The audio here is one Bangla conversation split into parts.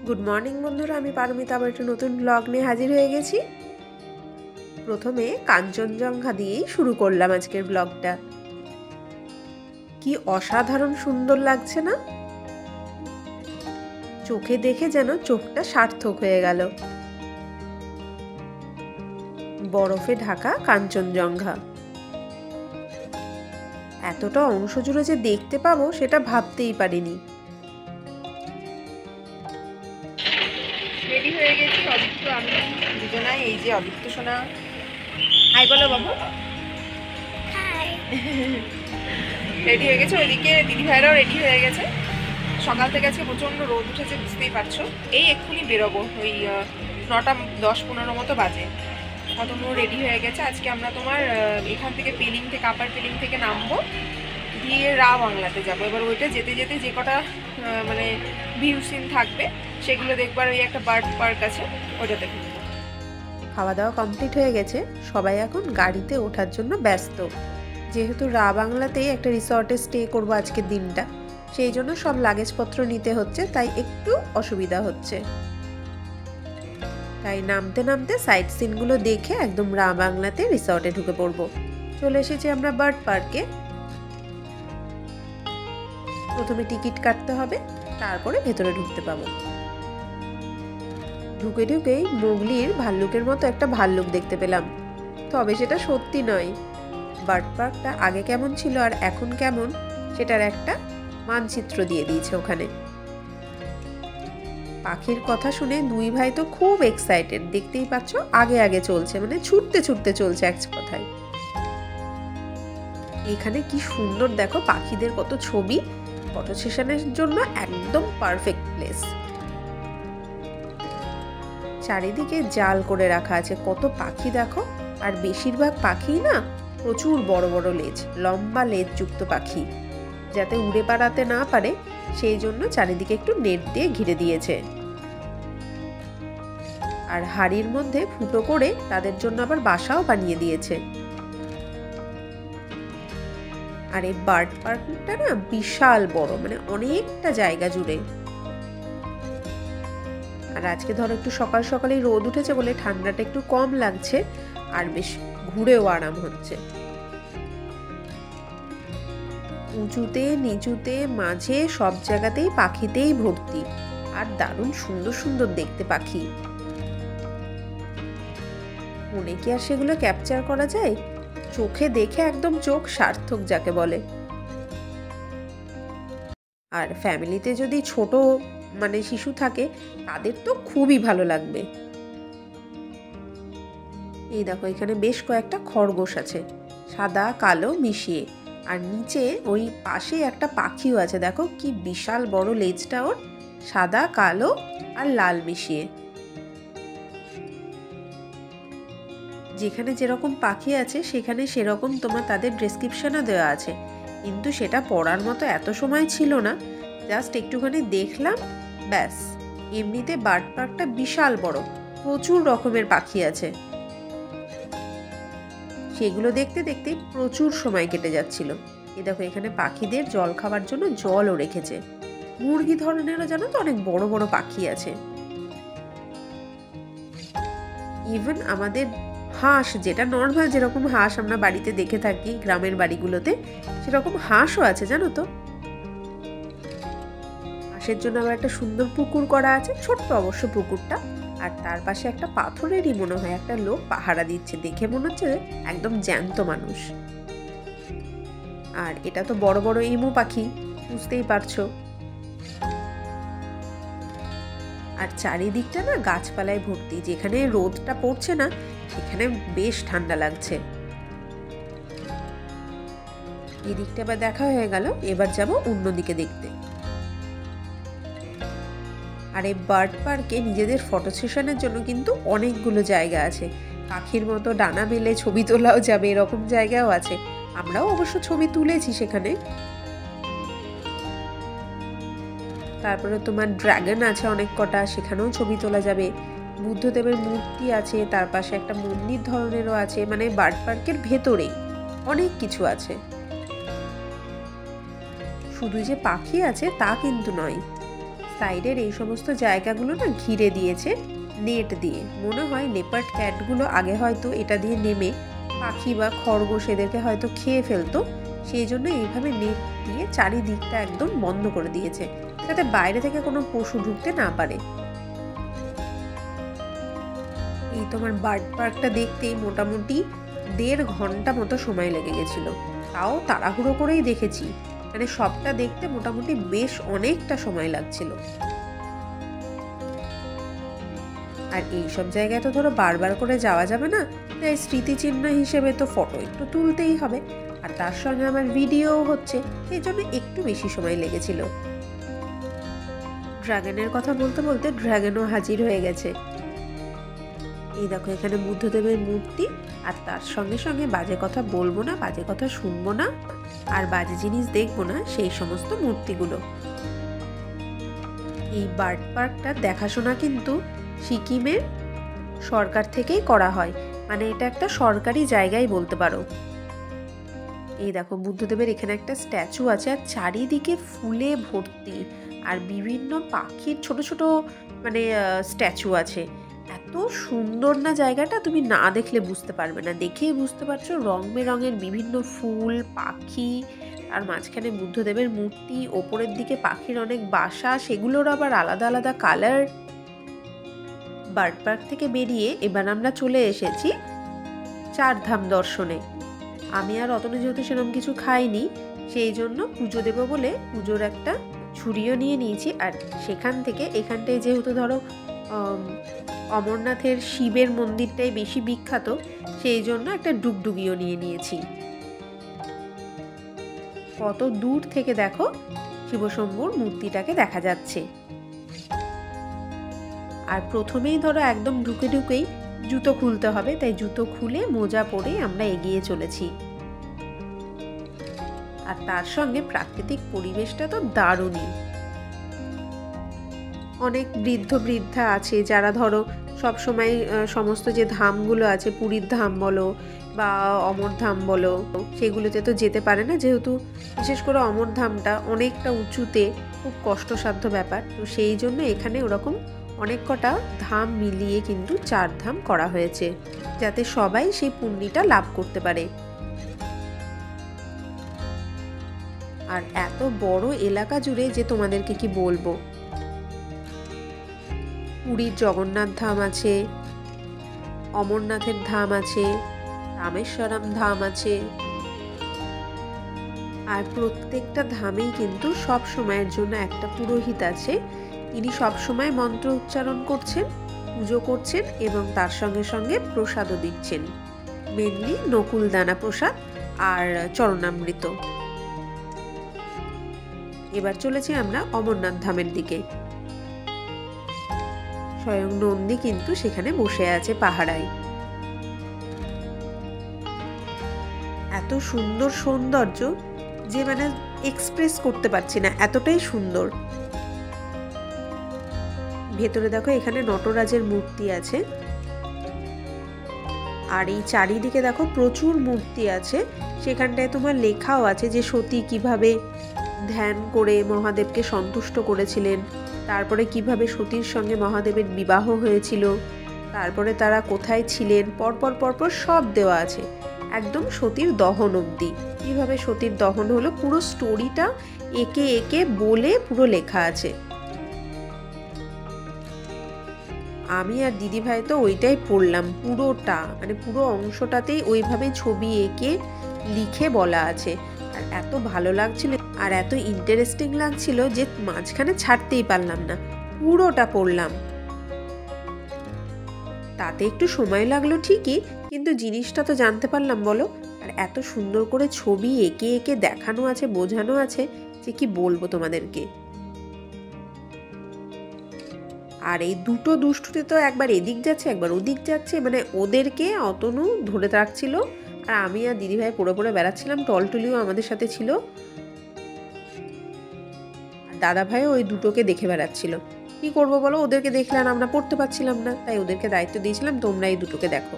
গুড মর্নিং বন্ধুরা, আমি পারমিতা আবার একটা নতুন ব্লগ নিয়ে হাজির হয়ে গেছি। প্রথমে কাঞ্চনজঙ্ঘা দিয়েই শুরু করলাম আজকের ব্লগটা। কি অসাধারণ সুন্দর লাগছে না? চোখে দেখে যেন চোখটা সার্থক হয়ে গেল। বরফে ঢাকা কাঞ্চনজঙ্ঘা, এতটা অংশ জুড়ে যে দেখতে পাবো সেটা ভাবতেই পারিনি। রেডি হয়ে গেছি অদিত্য আমি দুজনাই। এই যে অদিত্য সোনা, হাই বলো বাবু। হাই। রেডি হয়ে গেছে, ওইদিকে দিদি ভাইরাও রেডি হয়ে গেছে। সকাল থেকে আজকে প্রচণ্ড রোদ উঠেছে, বুঝতেই পারছো। এই এক্ষুনি বেরোবো, ওই 9টা 10-15 মতো বাজে। কতগুলো রেডি হয়ে গেছে। আজকে আমরা তোমার এখান থেকে পেলিং থেকে আপার পেলিং থেকে নামবো, দিয়ে রা বাংলাতে যাবো। এবার ওইটা যেতে যেতে যে কটা মানে ভিউ সিন থাকবে সেগুলো দেখবার। ওই একটা বার্ড পার্ক আছে, ওইটাতে ঘুরবো। খাওয়া দাওয়া কমপ্লিট হয়ে গেছে, সবাই এখন গাড়িতে ওঠার জন্য ব্যস্ত। যেহেতু রা বাংলাতেই একটা রিসর্টে স্টে করবো আজকের দিনটা, সেই জন্য সব লাগেজপত্র নিতে হচ্ছে, তাই একটু অসুবিধা হচ্ছে। তাই নামতে নামতে সাইট সিনগুলো দেখে একদম রা বাংলাতে রিসর্টে ঢুকে পড়বো। চলে এসেছি আমরা বার্ড পার্কে। প্রথমে টিকিট কাটতে হবে, তারপরে ভেতরে ঢুকতে পাবো। ঢুকে ঢুকেই মোগলির ভাল্লুকের মতো একটা ভাল্লুক দেখতে পেলাম, তবে সেটা সত্যি নয়। বার্ড পার্কটা আগে কেমন ছিল আর এখন কেমন সেটার একটা মানচিত্র দিয়ে দিয়েছে ওখানে। পাখির কথা শুনে দুই ভাই তো খুব এক্সাইটেড, দেখতেই পাচ্ছ আগে আগে চলছে, মানে ছুটতে ছুটতে চলছে এক কথায়। এখানে কি সুন্দর দেখো, পাখিদের কত ছবি, ফটো সেশনের জন্য একদম পারফেক্ট প্লেস। চারিদিকে জাল করে রাখা আছে, কত পাখি দেখো। আর বেশিরভাগ পাখি না প্রচুর বড় বড় লেজ, লম্বা লেজ যুক্ত পাখি, যাতে উড়ে পাড়াতে না পারে সেই জন্য চারিদিকে একটু নেট দিয়ে ঘিরে দিয়েছে। আর হাড়ির মধ্যে ফুটো করে তাদের জন্য আবার বাসাও বানিয়ে দিয়েছে। আর এই বার্ড পার্কটা না বিশাল বড়, মানে অনেকটা জায়গা জুড়ে। আর আজকে ধরো একটু সকাল সকালেই রোদ উঠেছে বলে ঠান্ডাটা একটু কম লাগছে, আর বেশ ঘুরেও আরাম হচ্ছে। উঁচুতে নিচুতে মাঝে সব জায়গাতেই পাখিতেই ভর্তি, আর দারুণ সুন্দর সুন্দর দেখতে পাখি। মনে কি আর সেগুলো ক্যাপচার করা যায়? চোখে দেখে একদম চোখ সার্থক যাকে বলে। আর ফ্যামিলিতে যদি ছোট মানে শিশু থাকে তাদের তো খুবই ভালো লাগবে। এই দেখো এখানে বেশ কয়েকটা খরগোশ আছে, সাদা কালো মিশিয়ে। আর নিচে ওই পাশে একটা পাখিও আছে, দেখো কি বিশাল বড় লেজটা ওর, সাদা কালো আর লাল মিশিয়ে। যেখানে যেরকম পাখি আছে সেখানে সেরকম তোমার তাদের ডেসক্রিপশনও দেওয়া আছে, কিন্তু সেটা পড়ার মতো এত সময় ছিল না, জাস্ট একটুখানি দেখলাম ব্যাস। এমনিতে বার্ড পার্কটা বিশাল বড়, প্রচুর রকমের পাখি আছে। সেগুলো দেখতে দেখতে প্রচুর সময় কেটে যাচ্ছিল। এ দেখো এখানে পাখিদের জল খাওয়ার জন্য জলও রেখেছে। মুরগি ধরনেরও জানো তো অনেক বড় বড় পাখি আছে। ইভেন আমাদের হাঁস, যেটা নর্মাল যেরকম হাঁস আমরা বাড়িতে দেখে থাকি গ্রামের বাড়িগুলোতে, সেরকম হাঁসও আছে জানো তো। হাঁসের জন্য আবার একটা সুন্দর পুকুর করা আছে, ছোট্ট অবশ্য পুকুরটা। আর তার পাশে একটা পাথরেরই মনে হয় একটা লোক পাহারা দিচ্ছে, দেখে মনে হচ্ছে একদম জ্যান্ত মানুষ। আর এটা তো বড় বড় এমু পাখি, বুঝতেই পারছো। আর চারিদিকটা না গাছপালায় ভর্তি, যেখানে রোদটা পড়ছে না সেখানে বেশ ঠান্ডা লাগছে। এই দিকটা আবার দেখা হয়ে গেল, এবার যাব অন্যদিকে দেখতে। আর এই বার্ড পার্কে নিজেদের ফটো সেশনের জন্য কিন্তু অনেকগুলো জায়গা আছে। পাখির মতো ডানা মেলে ছবি তোলাও যাবে, এরকম জায়গাও আছে। আমরাও অবশ্য ছবি তুলেছি সেখানে। তারপরে তোমার ড্রাগন আছে অনেক কটা, সেখানেও ছবি তোলা যাবে। বুদ্ধদেবের মূর্তি আছে, তার পাশে একটা মন্দির ধরনেরও আছে, মানে বার্ড পার্কের ভেতরেই অনেক কিছু আছে। শুধু যে পাখি আছে তা কিন্তু নয়, সাইডের এই সমস্ত জায়গাগুলো না ঘিরে দিয়েছে নেট দিয়ে। মনে হয় লেপার্ড ক্যাটগুলো আগে হয়তো এটা দিয়ে নেমে পাখি বা খরগোশ এদেরকে হয়তো খেয়ে ফেলতো, সেই জন্য এইভাবে নেট দিয়ে চারিদিকটা একদম বন্ধ করে দিয়েছে, যাতে বাইরে থেকে কোনো পশু ঢুকতে না পারে। এই তোমার বার্ড পার্কটা দেখতেই মোটামুটি 1.5 ঘন্টা মতো সময় লেগে গেছিল, তাও তাড়াহুড়ো করেই দেখেছি, মানে সবটা দেখতে মোটামুটি বেশ অনেকটা সময় লাগছিল। আর এইসব জায়গায় তো ধরো বারবার করে যাওয়া যাবে না, তাই স্মৃতিচিহ্ন হিসেবে তো ফটো একটু তুলতেই হবে, আর তার সঙ্গে আমার ভিডিও হচ্ছে, সেই জন্য একটু বেশি সময় লেগেছিল। ড্রাগনের কথা বলতে বলতে ড্রাগনও হাজির হয়ে গেছে। এই দেখো এখানে বুদ্ধদেবের মূর্তি, আর তার সঙ্গে সঙ্গে বাজে কথা বলবো না, বাজে কথা শুনবো না, আর বাজে জিনিস দেখবো না, সেই সমস্ত মূর্তিগুলো। এই বার্ড পার্কটা দেখাশোনা কিন্তু সিকিমের সরকার থেকেই করা হয়, মানে এটা একটা সরকারি জায়গায় বলতে পারো। এই দেখো বুদ্ধদেবের এখানে একটা স্ট্যাচু আছে, আর চারিদিকে ফুলে ভর্তি, আর বিভিন্ন পাখির ছোট ছোট মানে স্ট্যাচু আছে। এত সুন্দর না জায়গাটা, তুমি না দেখলে বুঝতে পারবে না, দেখেই বুঝতে পারছো রং বেরঙের বিভিন্ন ফুল পাখি, আর মাঝখানে বুদ্ধদেবের মূর্তি, ওপরের দিকে পাখির অনেক বাসা, সেগুলোর আবার আলাদা আলাদা কালার। বার্ড পার্ক থেকে বেরিয়ে এবার আমরা চলে এসেছি 4 ধাম দর্শনে। আমি আর অতনু যেহেতু সেরকম কিছু খাইনি, সেই জন্য পুজো দেবো বলে পুজোর একটা ছুরিও নিয়ে নিয়েছি, আর সেখান থেকে এখানটায় যেহেতু ধরো অমরনাথের শিবের মন্দিরটাই বেশি বিখ্যাত, সেই জন্য একটা ডুগডুগিও নিয়ে নিয়েছি। কত দূর থেকে দেখো শিবশম্ভুর মূর্তিটাকে দেখা যাচ্ছে। আর প্রথমেই ধরো একদম ঢুকেই জুতো খুলতে হবে, তাই জুতো খুলে মোজা পরে আমরা এগিয়ে চলেছি। আর তার সঙ্গে প্রাকৃতিক পরিবেশটা তো দারুণই। অনেক বৃদ্ধ বৃদ্ধা আছে যারা ধরো সবসময় সমস্ত যে ধামগুলো আছে, পুরীর ধাম বলো বা অমরধাম বলো, সেগুলোতে তো যেতে পারে না, যেহেতু বিশেষ করে অমরধামটা অনেকটা উঁচুতে, খুব কষ্টসাধ্য ব্যাপার, তো সেই জন্য এখানে ওরকম অনেক কটা ধাম মিলিয়ে কিন্তু 4 ধাম করা হয়েছে, যাতে সবাই সেই পুণ্যটা লাভ করতে পারে। আর এত বড় এলাকা জুড়ে যে তোমাদেরকে কি বলবো, পুরীর জগন্নাথ ধাম আছে, অমরনাথের ধাম আছে, রামেশ্বরম ধাম আছে, আর প্রত্যেকটা ধামেই কিন্তু সব সময়ের জন্য একটা পুরোহিত আছে, তিনি সব সময় মন্ত্র উচ্চারণ করছেন, পুজো করছেন এবং তার সঙ্গে সঙ্গে প্রসাদও দিচ্ছেন, মেনলি নকুল দানা প্রসাদ আর চরণামৃত। এবার চলেছি আমরা অমরনাথ ধামের দিকে। স্বয়ং নন্দী কিন্তু সেখানে বসে আছে পাহারায়। এত সুন্দর সৌন্দর্য যে মানে এক্সপ্রেস করতে পারছি না, এতটাই সুন্দর। ভেতরে দেখো এখানে নটরাজের মূর্তি আছে, আর এই চারিদিকে দেখো প্রচুর মূর্তি আছে, সেখানটায় তোমার লেখাও আছে যে সতী কিভাবে ধ্যান করে মহাদেবকে সন্তুষ্ট করেছিলেন, তারপরে কিভাবে সতীর সঙ্গে মহাদেবের বিবাহ হয়েছিল, তারপরে তারা কোথায় ছিলেন, পরপর পরপর সব দেওয়া আছে, একদম সতীর দহন অবধি, কিভাবে সতীর দহন হলো পুরো স্টোরিটা একে একে বলে পুরো লেখা আছে। আমি আর দিদিভাই তো ওইটাই পড়লাম পুরোটা, মানে পুরো অংশটাতেই ওইভাবে ছবি এঁকে লিখে বলা আছে, আর এত ভালো লাগছিল আর এত ইন্টারেস্টিং লাগছিল যে মাঝখানে ছাড়তেই পারলাম না, পুরোটা পড়লাম। তাতে একটু সময় লাগলো ঠিকই, কিন্তু জিনিসটা তো জানতে পারলাম বলো, আর এত সুন্দর করে ছবি এঁকে এঁকে দেখানো আছে, বোঝানো আছে যে কি বলবো তোমাদেরকে। আর এই দুটো দুষ্টুতে তো একবার এদিক যাচ্ছে একবার ওদিক যাচ্ছে, মানে ওদেরকে অতনু ধরে রাখছিল, আর আমি আর দিদিভাই পড়ে পড়ে বেড়াচ্ছিলাম, টলটুলিও আমাদের সাথে ছিল, আর দাদা ভাইও ওই দুটোকে দেখে বেড়াচ্ছিল। কি করবো বলো, ওদেরকে দেখলে আর আমরা পড়তে পারছিলাম না, তাই ওদেরকে দায়িত্ব দিয়েছিলাম তোমরা এই দুটোকে দেখো।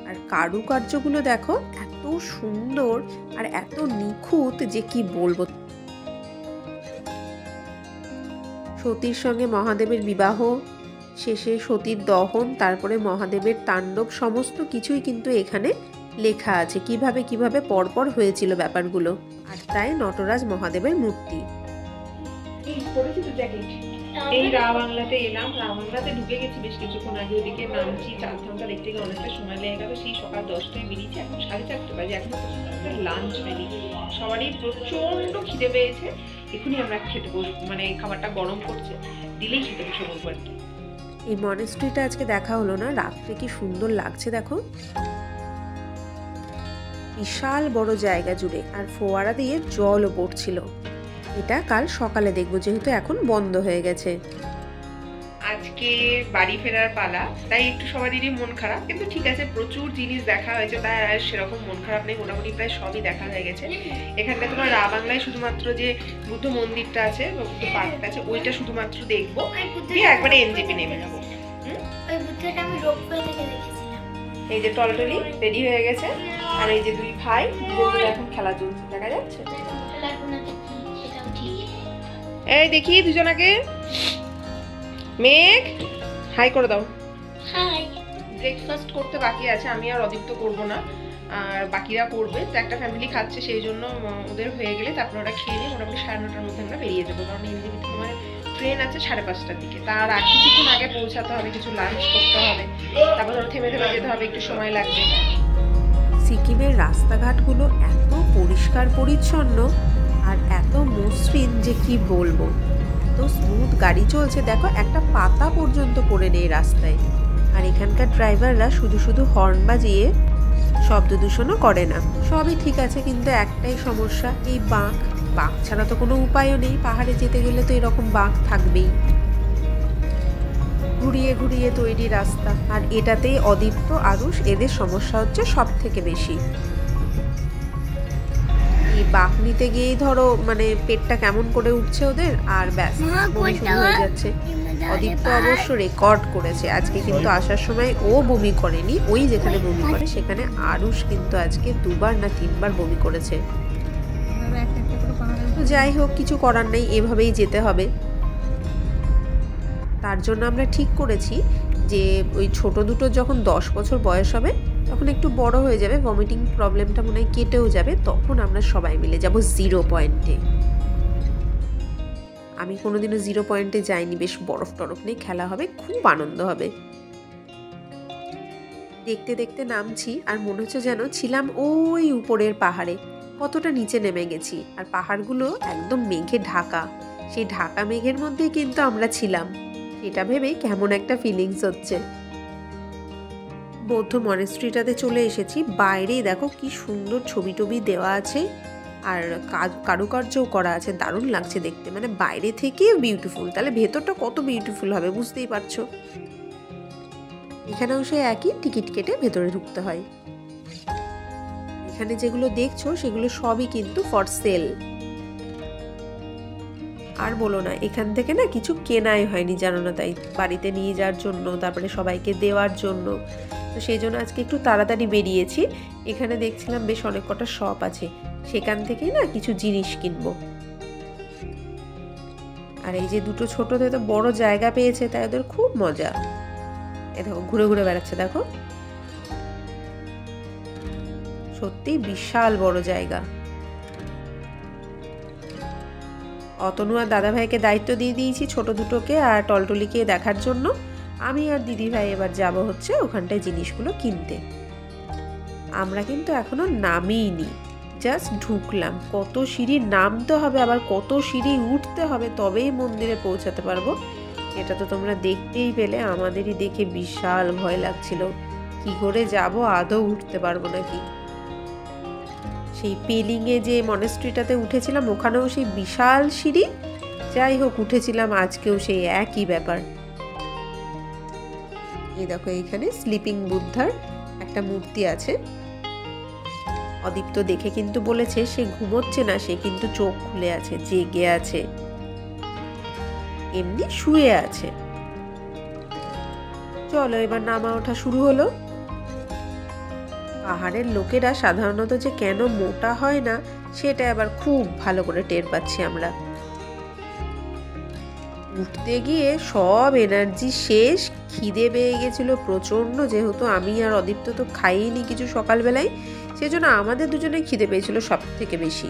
আর কারুকার্যগুলো দেখো এত সুন্দর আর এত নিখুঁত যে কি বলবো। সতীর সঙ্গে মহাদেবের বিবাহ, শেষে সতীর দহন, তারপরে মহাদেবের তাণ্ডব, সমস্ত কিছুই কিন্তু এখানে লেখা আছে কিভাবে কিভাবে পরপর হয়েছিল ব্যাপারগুলো। আর তাই নটরাজ মহাদেবের মূর্তি। এই রা বাংলাতে এলাম, রা বাংলাতে ঢুকে গেছি বেশ কিছুক্ষণ আগে। ওদিকে নামছি, চারধামটা দেখতে গিয়ে অনেকটা সময় লেগে গেল। সেই সকাল 10টায় বেরিয়েছি, এখন 4:30 বাজে, এখন লাঞ্চ হয়নি। সবারই প্রচন্ড খিদে পেয়েছে। এখনই আমরা খেতে বসবো, মানে খাবারটা গরম করছে, দিলেই খেতে বসে বলবো আর কি। এই মনেস্ট্রিটা আজকে দেখা হলো না, রাত্রে কি সুন্দর লাগছে দেখো, বিশাল বড় জায়গা জুড়ে, আর ফোয়ারা দিয়ে জলও পড়ছিল। এটা কাল সকালে দেখবো, যেহেতু এখন বন্ধ হয়ে গেছে। আজকে বাড়ি ফেরার পালা, তাই একটু সবারই মন খারাপ, কিন্তু ঠিক আছে, প্রচুর জিনিস দেখা হয়েছে, তাই আর সেরকম মন খারাপ নেই। মোটামুটি প্রায় সবই দেখা হয়ে গেছে। এখানটা তোমার রা বাংলায় শুধুমাত্র যে বুদ্ধ মন্দিরটা আছে, বুদ্ধ পার্কটা আছে, ওইটা শুধুমাত্র দেখবো, দিয়ে একবারে এনজেপি নেমে যাবো। এই যে টলটলি রেডি হয়ে গেছে, আর এই যে দুই ভাই, দুজন এখন খেলা চলছে, দেখা যাচ্ছে। এই দেখি দুজনাকে, মেঘ হাই করে দাও। হাই। ব্রেকফাস্ট করতে বাকি আছে, আমি আর অদীপ্ত করবো না, আর বাকিরা করবে। তো একটা ফ্যামিলি খাচ্ছে, সেই জন্য ওদের হয়ে গেলে তারপর ওরা খেয়ে নিয়ে মোটামুটি 9:30টার মধ্যে আমরা বেরিয়ে যাবো, কারণ এনজেপিতে তোমার ট্রেন আছে 5:30টার দিকে। তার আর কিছুক্ষণ আগে পৌঁছাতে হবে, কিছু লাঞ্চ করতে হবে, তারপর ধরো থেমে থেমে যেতে হবে, একটু সময় লাগবে। সিকিমের রাস্তাঘাটগুলো এত পরিষ্কার পরিচ্ছন্ন আর এত মসৃণ যে কি বলবো, এত স্মুথ গাড়ি চলছে, দেখো একটা পাতা পর্যন্ত পড়ে নেই রাস্তায়। আর এখানকার ড্রাইভাররা শুধু শুধু হর্ন বাজিয়ে শব্দ দূষণও করে না, সবই ঠিক আছে, কিন্তু একটাই সমস্যা, এই বাঁক ছাড়া তো কোনো উপায়ও নেই। পাহাড়ে যেতে গেলে তো এরকম বাঁক থাকবেই, ঘুরিয়ে ঘুরিয়ে তৈরি রাস্তা। আর এটাতেই অদীপ্ত, আরুষ, এদের সমস্যা হচ্ছে সব থেকে বেশি। এই বাঁক নিতে গিয়েই ধরো মানে পেটটা কেমন করে উঠছে ওদের, আর ব্যাস বমি শুরু হয়ে যাচ্ছে। অদীপ্ত অবশ্য রেকর্ড করেছে আজকে, কিন্তু আসার সময় ও বমি করেনি, ওই যেখানে বমি করে সেখানে আরুষ কিন্তু আজকে 2বার না 3বার বমি করেছে। তো যাই হোক, কিছু করার নেই, এভাবেই যেতে হবে। তার জন্য আমরা ঠিক করেছি যে ওই ছোট দুটো যখন 10 বছর বয়স হবে, তখন একটু বড় হয়ে যাবে, ভমিটিং প্রবলেমটা মনে হয় কেটেও যাবে, তখন আমরা সবাই মিলে যাব 0 পয়েন্টে। আমি কোনোদিনও 0 পয়েন্টে যাইনি, বেশ বরফ টরফ নিয়ে খেলা হবে, খুব আনন্দ হবে। দেখতে দেখতে নামছি, আর মনে হচ্ছে যেন ছিলাম ওই উপরের পাহাড়ে, কতটা নিচে নেমে গেছি। আর পাহাড়গুলো একদম মেঘে ঢাকা, সেই ঢাকা মেঘের মধ্যেই কিন্তু আমরা ছিলাম, এটা ভেবেই কেমন একটা ফিলিংস হচ্ছে। বৌদ্ধ মনেস্ট্রিটাতে চলে এসেছি, বাইরেই দেখো কি সুন্দর ছবি টবি দেওয়া আছে, আর কারুকার্যও করা আছে, দারুণ লাগছে দেখতে, মানে বাইরে থেকেও বিউটিফুল, তাহলে ভেতরটা কত বিউটিফুল হবে বুঝতেই পারছো। এখানেও সে একই, টিকিট কেটে ভেতরে ঢুকতে হয়। এখানে যেগুলো দেখছো সেগুলো সবই কিন্তু ফর সেল। আর বলো না, এখান থেকে না কিছু কেনাই হয়নি, জানো না, তাই বাড়িতে নিয়ে যাওয়ার জন্য, তারপরে সবাইকে দেওয়ার জন্য। তো সেই জন্য আজকে একটু তাড়াতাড়ি বেরিয়েছি। এখানে দেখছিলাম বেশ অনেক কটা শপ আছে, সেখান থেকেই না কিছু জিনিস কিনবো। আর এই যে দুটো ছোটতে তো বড় জায়গা পেয়েছে, তাই ওদের খুব মজা। এ দেখো ঘুরে ঘুরে বেড়াচ্ছে, দেখো সত্যি বিশাল বড় জায়গা। অতনু আর দাদা ভাইকে দায়িত্ব দিয়ে দিয়েছি ছোট দুটোকে আর টলটলিকে দেখার জন্য। আমি আর দিদি ভাই এবার যাব হচ্ছে ওখানটায় জিনিসগুলো কিনতে। আমরা কিন্তু এখনো নামিনি, জাস্ট ঢুকলাম। কত সিঁড়ি নামতে হবে, আবার কত সিঁড়ি উঠতে হবে, তবেই মন্দিরে পৌঁছাতে পারবো। এটা তো তোমরা দেখতেই পেলে, আমাদেরই দেখে বিশাল ভয় লাগছিল, কি করে যাব, আদৌ উঠতে পারবো নাকি। সেই পেলিংয়ে যে মনেস্ট্রিটাতে উঠেছিলাম, ওখানেও সেই বিশাল সিঁড়ি, যাই হোক উঠেছিলাম, আজকেও সেই একই ব্যাপার। এই দেখো এইখানে স্লিপিং বুদ্ধার একটা মূর্তি আছে। অদীপ্ত দেখে কিন্তু বলেছে সে ঘুমোচ্ছে না, সে কিন্তু চোখ খুলে আছে, জেগে আছে, এমনি শুয়ে আছে। চলো এবার নামা ওঠা শুরু হলো। পাহাড়ের লোকেরা সাধারণত যে কেন মোটা হয় না, সেটা আবার খুব ভালো করে টের পাচ্ছি আমরা। উঠতে গিয়ে সব এনার্জি শেষ, খিদে পেয়ে গেছিলো প্রচণ্ড, যেহেতু আমি আর অদীপ্ত তো খাইনি কিছু সকালবেলায়, সেজন্য আমাদের দুজনে খিদে পেয়েছিল সব থেকে বেশি।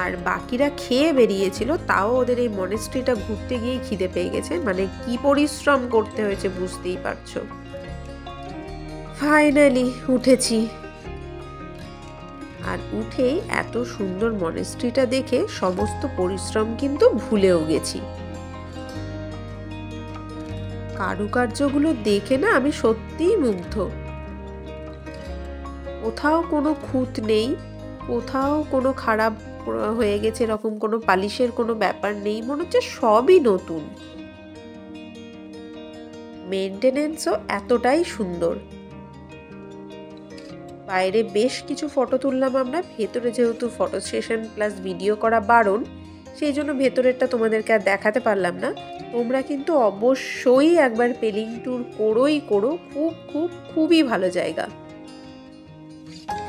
আর বাকিরা খেয়ে বেরিয়েছিল, তাও ওদের এই মনেস্ট্রিটা ঘুরতে গিয়ে খিদে পেয়ে গেছে। মানে কি পরিশ্রম করতে হয়েছে বুঝতেই পারছো। ফাইনালি উঠেছি, আর উঠেই এত সুন্দর মনেস্ট্রিটা দেখে সমস্ত পরিশ্রম কিন্তু ভুলেও গেছি। কারুকার্যগুলো দেখে না আমি সত্যিই মুগ্ধ। কোথাও কোনো খুঁত নেই, কোথাও কোনো খারাপ হয়ে গেছে এরকম কোনো পালিশের কোনো ব্যাপার নেই, মনে হচ্ছে সবই নতুন। মেনটেনেন্সও এতটাই সুন্দর। বাইরে বেশ কিছু ফটো তুললাম আমরা, ভেতরে যেহেতু ফটো সেশন প্লাস ভিডিও করা বারণ, সেই জন্য ভেতরেরটা তোমাদেরকে আর দেখাতে পারলাম না। তোমরা কিন্তু অবশ্যই একবার পেলিং ট্যুর করো, খুব খুব খুবই ভালো জায়গা।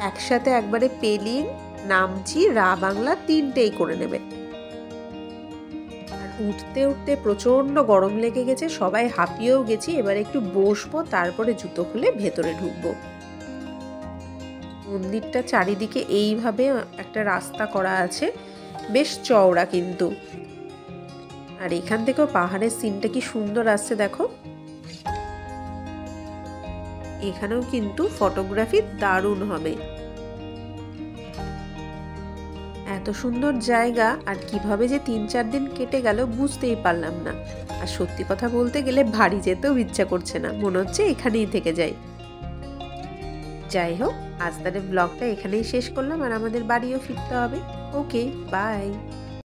একসাথে একবারে পেলিং, নামচি, রা বাংলা তিনটেই করে নেবে। আর উঠতে উঠতে প্রচন্ড গরম লেগে গেছে, সবাই হাঁপিয়েও গেছি। এবার একটু বসবো, তারপরে জুতো খুলে ভেতরে ঢুকবো। মন্দিরটা চারিদিকে এইভাবে একটা রাস্তা করা আছে, বেশ চওড়া কিন্তু। আর এখান থেকেও পাহাড়ের সিনটা কি সুন্দর আসছে দেখো। এখানেও কিন্তু ফটোগ্রাফি দারুণ হবে। এত সুন্দর জায়গা, আর কিভাবে যে 3-4 দিন কেটে গেল বুঝতেই পারলাম না। আর সত্যি কথা বলতে গেলে বাড়ি যেতেও ইচ্ছা করছে না, মনে হচ্ছে এখানেই থেকে যাই। যাই হোক, আজ তাহলে ব্লগটা এখানেই শেষ করলাম, আর আমাদের বাড়িও ফিরতে হবে। ওকে, বাই।